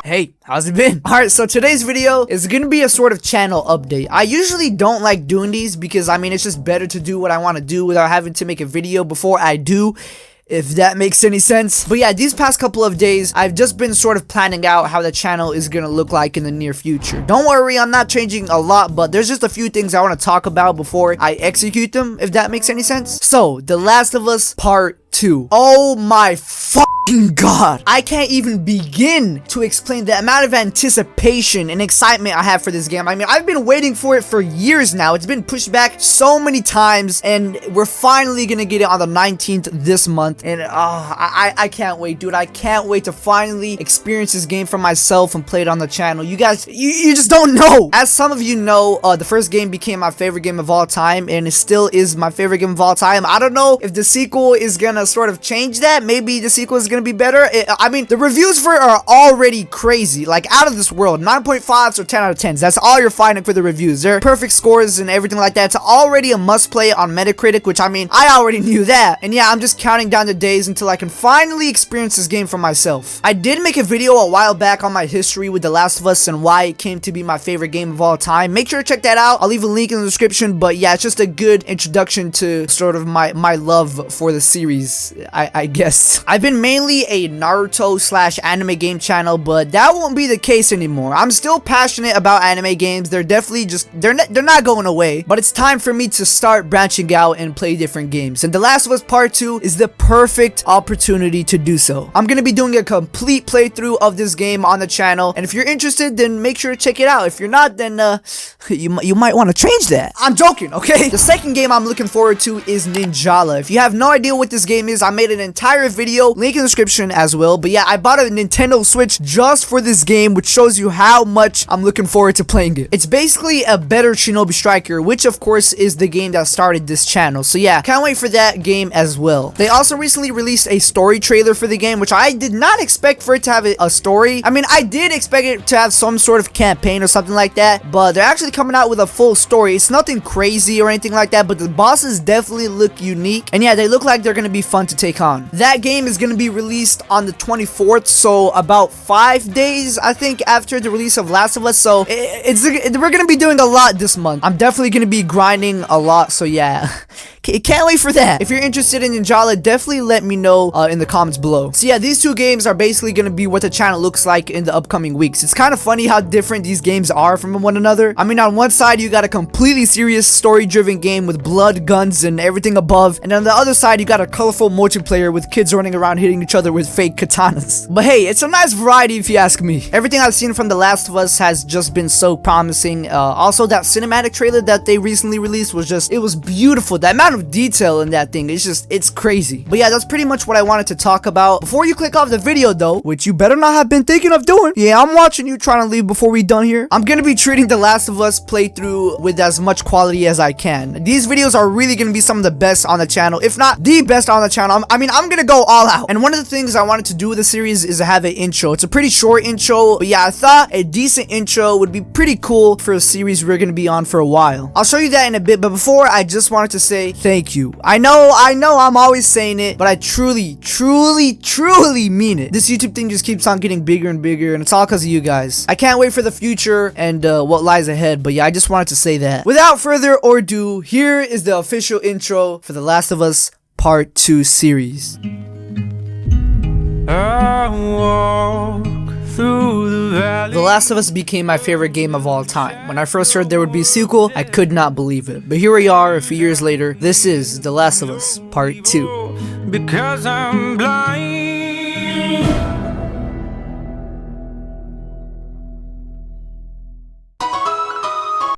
Hey, how's it been? Alright, so today's video is gonna be a sort of channel update. I usually don't like doing these because, I mean, it's just better to do what I want to do without having to make a video before I do, if that makes any sense. But yeah, these past couple of days, I've just been sort of planning out how the channel is gonna look like in the near future. Don't worry, I'm not changing a lot, but there's just a few things I want to talk about before I execute them, if that makes any sense. So, The Last of Us Part 2. Oh my God, I can't even begin to explain the amount of anticipation and excitement I have for this game. I mean, I've been waiting for it for years now. It's been pushed back so many times, and we're finally gonna get it on the 19th this month. And I can't wait, dude. I can't wait to finally experience this game for myself and play it on the channel. You guys, you just don't know. As some of you know, the first game became my favorite game of all time, and it still is my favorite game of all time. I don't know if the sequel is gonna sort of change that. Maybe the sequel is gonna be better. I mean, the reviews for it are already crazy, like out of this world. 9.5s or 10 out of 10s. That's all you're finding for the reviews. They're perfect scores and everything like that. It's already a must play on Metacritic, which, I mean, I already knew that. And yeah, I'm just counting down the days until I can finally experience this game for myself. I did make a video a while back on my history with The Last of Us and why it came to be my favorite game of all time. Make sure to check that out. I'll leave a link in the description. But yeah, it's just a good introduction to sort of my love for the series, I guess. I've been mainly a Naruto / anime game channel, but that won't be the case anymore. I'm still passionate about anime games. They're definitely just, they're not going away, but it's time for me to start branching out and play different games. And The Last of Us Part 2 is the perfect opportunity to do so. I'm gonna be doing a complete playthrough of this game on the channel, and if you're interested, then make sure to check it out. If you're not, then you might want to change that. I'm joking, okay? The second game I'm looking forward to is Ninjala. If you have no idea what this game is, I made an entire video, link in the description as well. But yeah, I bought a Nintendo Switch just for this game, which shows you how much I'm looking forward to playing it. It's basically a better Shinobi Striker, which of course is the game that started this channel. So yeah, can't wait for that game as well. They also recently released a story trailer for the game, which I did not expect for it to have a story. I mean, I did expect it to have some sort of campaign or something like that, but they're actually coming out with a full story. It's nothing crazy or anything like that, but the bosses definitely look unique. And yeah, they look like they're gonna be fun to take on. That game is gonna be released on the 24th, so about 5 days, I think, after the release of Last of Us. So we're gonna be doing a lot this month. I'm definitely gonna be grinding a lot, so yeah. Can't wait for that. If you're interested in Ninjala, definitely let me know in the comments below. So yeah, these two games are basically gonna be what the channel looks like in the upcoming weeks. It's kind of funny how different these games are from one another. I mean, on one side, you got a completely serious story-driven game with blood, guns, and everything above, and on the other side, you got a colorful multiplayer with kids running around hitting each other with fake katanas. But hey, it's a nice variety if you ask me. Everything I've seen from The Last of Us has just been so promising. Also, that cinematic trailer that they recently released was just, it was beautiful. The amount of detail in that thing, it's crazy. But yeah, that's pretty much what I wanted to talk about. Before you click off the video though, which you better not have been thinking of doing, yeah, I'm watching you trying to leave before we done here. I'm gonna be treating The Last of Us playthrough with as much quality as I can. These videos are really gonna be some of the best on the channel, if not the best on the channel. I mean, I'm gonna go all out. And one of the things I wanted to do with the series is to have an intro. It's a pretty short intro, but yeah, I thought a decent intro would be pretty cool for a series we're gonna be on for a while. I'll show you that in a bit, but before, I just wanted to say thank you. I know I'm always saying it, but I truly mean it. This YouTube thing just keeps on getting bigger and bigger, and it's all because of you guys. I can't wait for the future and what lies ahead, but yeah, I just wanted to say that. Without further ado, here is the official intro for The Last of Us Part 2 series. I walk through the valley. The Last of Us became my favorite game of all time. When I first heard there would be a sequel, I could not believe it. But here we are a few years later. This is The Last of Us Part 2. Because I'm blind.